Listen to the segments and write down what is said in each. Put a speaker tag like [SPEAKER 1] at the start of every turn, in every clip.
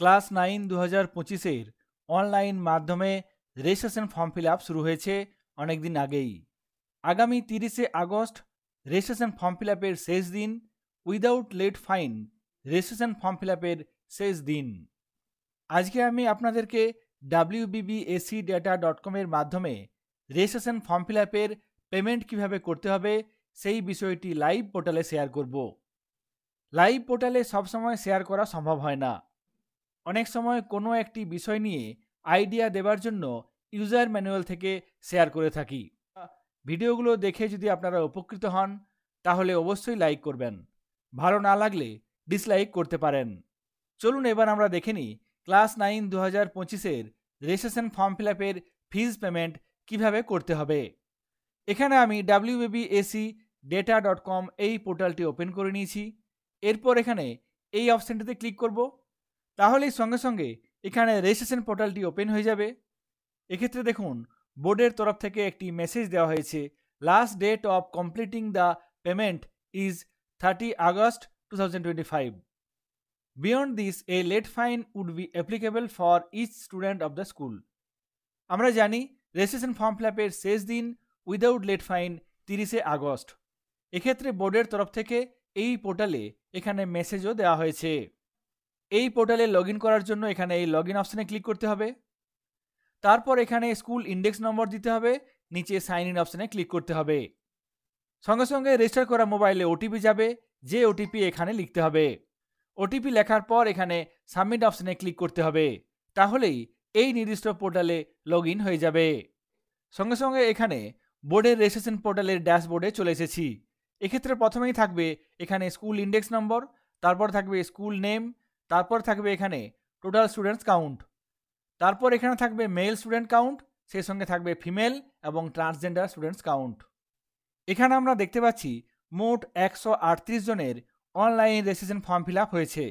[SPEAKER 1] Class 9 2025-এর online মাধ্যমে registration form fill up শুরু হয়েছে অনেকদিন আগেই। আগামী 30শে আগস্ট রেজিস্ট্রেশন ফর্ম ফিল আপের শেষ দিন। Without late fine registration form fill আপের শেষ দিন। আজকে আমি আপনাদেরকে wbbacdata.com এর মাধ্যমে রেজিস্ট্রেশন ফর্ম ফিল আপের পেমেন্ট কীভাবে করতে হবে সেই বিষয়টি লাইভ পোর্টালে শেয়ার করব। লাইভ পোর্টালে সবসময় শেয়ার করা সম্ভব হয় না। অনেক সময় কোনো একটি বিষয় নিয়ে আইডিয়া দেবার জন্য ইউজার ম্যানুয়াল থেকে শেয়ার করে থাকি। ভিডিওগুলো দেখে যদি আপনারা উপকৃত হন তাহলে অবশ্যই লাইক করবেন, ভালো না লাগলে ডিসলাইক করতে পারেন। চলুন এবার আমরা দেখে নিই ক্লাস 9 2025-এর রেজিস্ট্রেশন ফর্ম ফিল আপের ফিজ পেমেন্ট কীভাবে করতে হবে। এখানে আমি wbbacdata.com এই পোর্টালটি ওপেন করে নিয়েছি। এরপর এখানে এই অপশানটিতে ক্লিক করব। তাহলেই সঙ্গে সঙ্গে এখানে রেজিস্ট্রেশন পোর্টালটি ওপেন হয়ে যাবে। এক্ষেত্রে দেখুন বোর্ডের তরফ থেকে একটি মেসেজ দেওয়া হয়েছে, last date of completing the payment is 30 August 2025. Beyond this, a late fine would be applicable for each student of the school. আমরা জানি রেজিস্ট্রেশন ফর্ম ফিল আপের শেষ দিন উইদাউট লেট ফাইন 30শে আগস্ট। এক্ষেত্রে বোর্ডের তরফ থেকে এই পোর্টালে এখানে মেসেজও দেওয়া হয়েছে। এই পোর্টালে লগ ইন করার জন্য এখানে এই লগ ইন অপশানে ক্লিক করতে হবে। তারপর এখানে স্কুল ইন্ডেক্স নম্বর দিতে হবে, নিচে সাইন ইন অপশানে ক্লিক করতে হবে। সঙ্গে সঙ্গে রেজিস্টার করা মোবাইলে ওটিপি যাবে, যে ওটিপি এখানে লিখতে হবে। ওটিপি লেখার পর এখানে সাবমিট অপশানে ক্লিক করতে হবে। তাহলেই এই নির্দিষ্ট পোর্টালে লগ ইন হয়ে যাবে। সঙ্গে সঙ্গে এখানে বোর্ডের রেজিস্ট্রেশন পোর্টালের ড্যাশবোর্ডে চলে এসেছি। এক্ষেত্রে প্রথমেই থাকবে এখানে স্কুল ইন্ডেক্স নম্বর, তারপর থাকবে স্কুল নেম, তারপর থাকবে এখানে টোটাল স্টুডেন্টস কাউন্ট, তারপর এখানে থাকবে মেল স্টুডেন্ট কাউন্ট, সেই সঙ্গে থাকবে ফিমেল এবং ট্রান্সজেন্ডার স্টুডেন্টস কাউন্ট। এখানে আমরা দেখতে পাচ্ছি মোট 138 জনের online registration form fill up হয়েছে।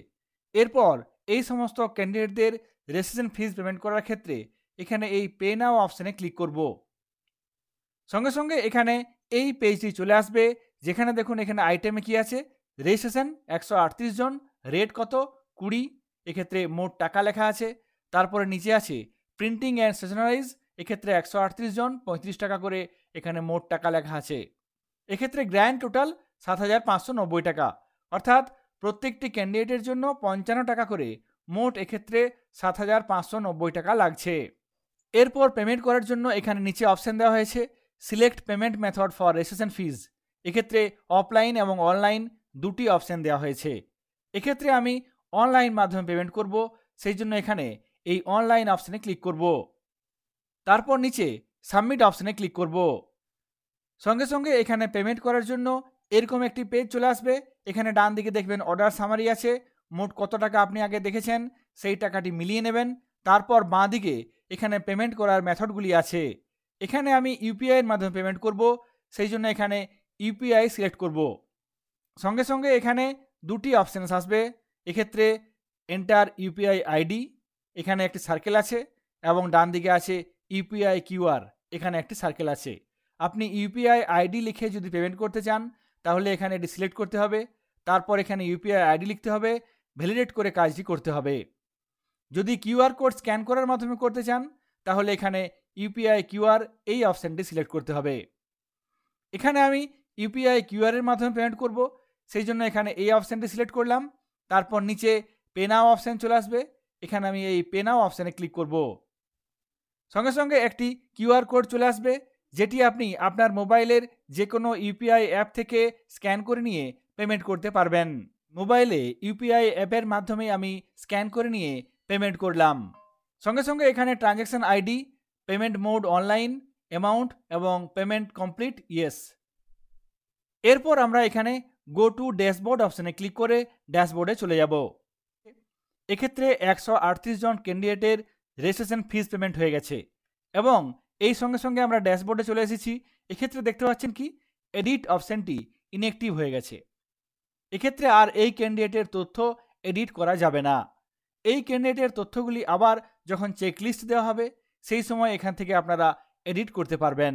[SPEAKER 1] এরপর এই সমস্ত ক্যান্ডিডেটদের রেজিস্ট্রেশন ফিজ পেমেন্ট করার ক্ষেত্রে এখানে এই পে নাও অপশানে ক্লিক করব। সঙ্গে সঙ্গে এখানে এই পেজটি চলে আসবে, যেখানে দেখুন এখানে আইটেমে কি আছে, রেজিস্ট্রেশন 138 জন, রেট কত 20, এক্ষেত্রে মোট টাকা লেখা আছে। তারপরে নিচে আছে প্রিন্টিং অ্যান্ড স্টেশনারিজ, এক্ষেত্রে 138 জন 35 টাকা করে এখানে মোট টাকা লেখা আছে। এক্ষেত্রে গ্র্যান্ড টোটাল 7590 টাকা, অর্থাৎ প্রত্যেকটি ক্যান্ডিডেটের জন্য 55 টাকা করে, মোট এক্ষেত্রে 7590 টাকা লাগছে। এরপর পেমেন্ট করার জন্য এখানে নিচে অপশান দেওয়া হয়েছে select payment method for registration ফিজ। এক্ষেত্রে অফলাইন এবং অনলাইন দুটি অপশান দেওয়া হয়েছে। এক্ষেত্রে আমি অনলাইন মাধ্যমে পেমেন্ট করব, সেই জন্য এখানে এই অনলাইন অপশানে ক্লিক করব। তারপর নিচে সাবমিট অপশানে ক্লিক করব। সঙ্গে সঙ্গে এখানে পেমেন্ট করার জন্য এরকম একটি পেজ চলে আসবে। এখানে ডান দিকে দেখবেন অর্ডার সামারি আছে, মোট কত টাকা আপনি আগে দেখেছেন সেই টাকাটি মিলিয়ে নেবেন। তারপর বাঁ দিকে এখানে পেমেন্ট করার মেথডগুলি আছে। এখানে আমি ইউপিআইয়ের মাধ্যমে পেমেন্ট করব, সেই জন্য এখানে ইউপিআই সিলেক্ট করব। সঙ্গে সঙ্গে এখানে দুটি অপশানস আসবে। এক্ষেত্রে এন্টার ইউপিআই আইডি, এখানে একটি সার্কেল আছে, এবং ডান দিকে আছে ইউপিআই কিউআর, এখানে একটি সার্কেল আছে। আপনি ইউপিআই আইডি লিখে যদি পেমেন্ট করতে চান তাহলে এখানে এটি সিলেক্ট করতে হবে। তারপর এখানে ইউপিআই আইডি লিখতে হবে, ভ্যালিডেট করে কাজটি করতে হবে। যদি কিউআর কোড স্ক্যান করার মাধ্যমে করতে চান তাহলে এখানে ইউপিআই কিউআর এই অপশানটি সিলেক্ট করতে হবে। এখানে আমি ইউপিআই কিউআর এর মাধ্যমে পেমেন্ট করব, সেই জন্য এখানে এই অপশানটি সিলেক্ট করলাম। তারপর নিচে পে নাও অপশান চলে আসবে, এখানে আমি এই পে নাও অপশানে ক্লিক করব। সঙ্গে সঙ্গে একটি কিউআর কোড চলে আসবে, যেটি আপনি আপনার মোবাইলের যে কোনো ইউপিআই অ্যাপ থেকে স্ক্যান করে নিয়ে পেমেন্ট করতে পারবেন। মোবাইলে ইউপিআই অ্যাপের মাধ্যমে আমি স্ক্যান করে নিয়ে পেমেন্ট করলাম। সঙ্গে সঙ্গে এখানে transaction ID, payment mode online, amount এবং পেমেন্ট কমপ্লিট ইয়েস। এরপর আমরা এখানে গো টু ড্যাশবোর্ড অপশানে ক্লিক করে ড্যাশবোর্ডে চলে যাব। এক্ষেত্রে 138 জন ক্যান্ডিডেটের রেজিস্ট্রেশন ফিজ পেমেন্ট হয়ে গেছে এবং এই সঙ্গে সঙ্গে আমরা ড্যাশবোর্ডে চলে এসেছি। এক্ষেত্রে দেখতে পাচ্ছেন কি এডিট অপশানটি ইনঅ্যাক্টিভ হয়ে গেছে। এক্ষেত্রে আর এই ক্যান্ডিডেটের তথ্য এডিট করা যাবে না। এই ক্যান্ডিডেটের তথ্যগুলি আবার যখন চেকলিস্ট দেওয়া হবে সেই সময় এখান থেকে আপনারা এডিট করতে পারবেন।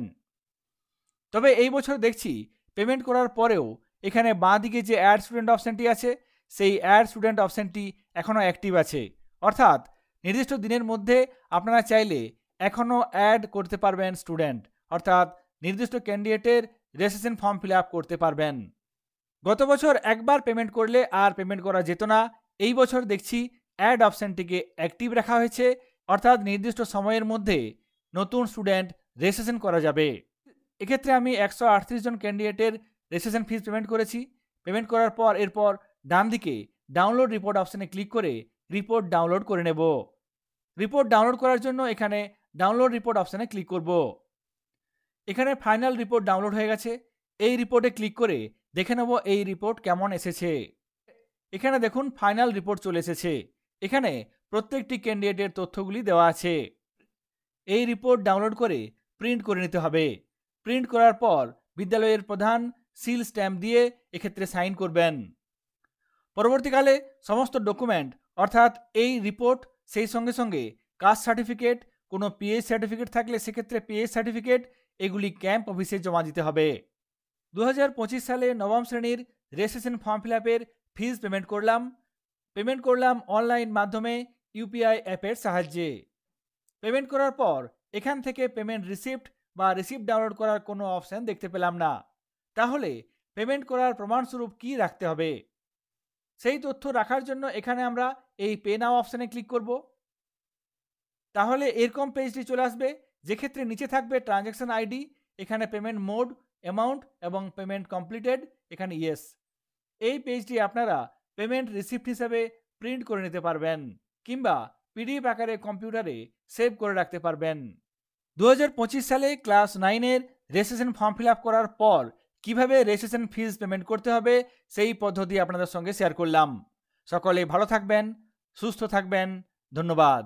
[SPEAKER 1] তবে এই বছর দেখছি পেমেন্ট করার পরেও এখানে বাঁ দিকে যে অ্যাড স্টুডেন্ট অপশানটি আছে সেই অ্যাড স্টুডেন্ট অপশানটি এখনও অ্যাক্টিভ আছে, অর্থাৎ নির্দিষ্ট দিনের মধ্যে আপনারা চাইলে এখনও অ্যাড করতে পারবেন স্টুডেন্ট, অর্থাৎ নির্দিষ্ট ক্যান্ডিডেটের রেজিস্ট্রেশন ফর্ম ফিল আপ করতে পারবেন। গত বছর একবার পেমেন্ট করলে আর পেমেন্ট করা যেত না, এই বছর দেখছি অ্যাড অপশানটিকে অ্যাক্টিভ রাখা হয়েছে, অর্থাৎ নির্দিষ্ট সময়ের মধ্যে নতুন স্টুডেন্ট রেজিস্ট্রেশন করা যাবে। এক্ষেত্রে আমি 138 জন ক্যান্ডিডেটের রেজিস্ট্রেশন ফিস পেমেন্ট করেছি। পেমেন্ট করার পর এরপর ডান দিকে ডাউনলোড রিপোর্ট অপশানে ক্লিক করে রিপোর্ট ডাউনলোড করে নেব। রিপোর্ট ডাউনলোড করার জন্য এখানে ডাউনলোড রিপোর্ট অপশানে ক্লিক করব। এখানে ফাইনাল রিপোর্ট ডাউনলোড হয়ে গেছে। এই রিপোর্টে ক্লিক করে দেখে নেব এই রিপোর্ট কেমন এসেছে। এখানে দেখুন ফাইনাল রিপোর্ট চলে এসেছে। এখানে প্রত্যেকটি ক্যান্ডিডেটের তথ্যগুলি দেওয়া আছে। এই রিপোর্ট ডাউনলোড করে প্রিন্ট করে নিতে হবে। প্রিন্ট করার পর বিদ্যালয়ের প্রধান সিল স্ট্যাম্প দিয়ে এক্ষেত্রে সাইন করবেন। পরবর্তীকালে সমস্ত ডকুমেন্ট অর্থাৎ এই রিপোর্ট, সেই সঙ্গে সঙ্গে কাস্ট সার্টিফিকেট, কোনো পিএইচ সার্টিফিকেট থাকলে সেক্ষেত্রে পিএইচ সার্টিফিকেট, এগুলি ক্যাম্প অফিসে জমা দিতে হবে। 2025 সালে নবম শ্রেণীর রেজিস্ট্রেশন ফর্ম ফিল আপের ফিস পেমেন্ট করলাম অনলাইন মাধ্যমে ইউপিআই অ্যাপের সাহায্যে। পেমেন্ট করার পর এখান থেকে পেমেন্ট রিসিপ্ট বা রিসিপ্ট ডাউনলোড করার কোনো অপশান দেখতে পেলাম না। তাহলে পেমেন্ট করার প্রমাণস্বরূপ কি রাখতে হবে? সেই তথ্য রাখার জন্য এখানে আমরা এই পে নাও অপশানে ক্লিক করব। তাহলে এরকম পেজটি চলে আসবে, যেক্ষেত্রে নিচে থাকবে ট্রানজ্যাকশন আইডি, এখানে পেমেন্ট মোড, অ্যামাউন্ট এবং পেমেন্ট কমপ্লিটেড, এখানে ইয়েস। এই পেজটি আপনারা পেমেন্ট রিসিপ্ট হিসেবে প্রিন্ট করে নিতে পারবেন কিংবা পিডিএফ আকারে কম্পিউটারে সেভ করে রাখতে পারবেন। 2025 সালে ক্লাস 9-এর রেজিস্ট্রেশন ফর্ম ফিল আপ করার পর কিভাবে রেজিস্ট্রেশন ফিস পেমেন্ট করতে হবে সেই পদ্ধতি আপনাদের সঙ্গে শেয়ার করলাম। সকলে ভালো থাকবেন, সুস্থ থাকবেন। ধন্যবাদ।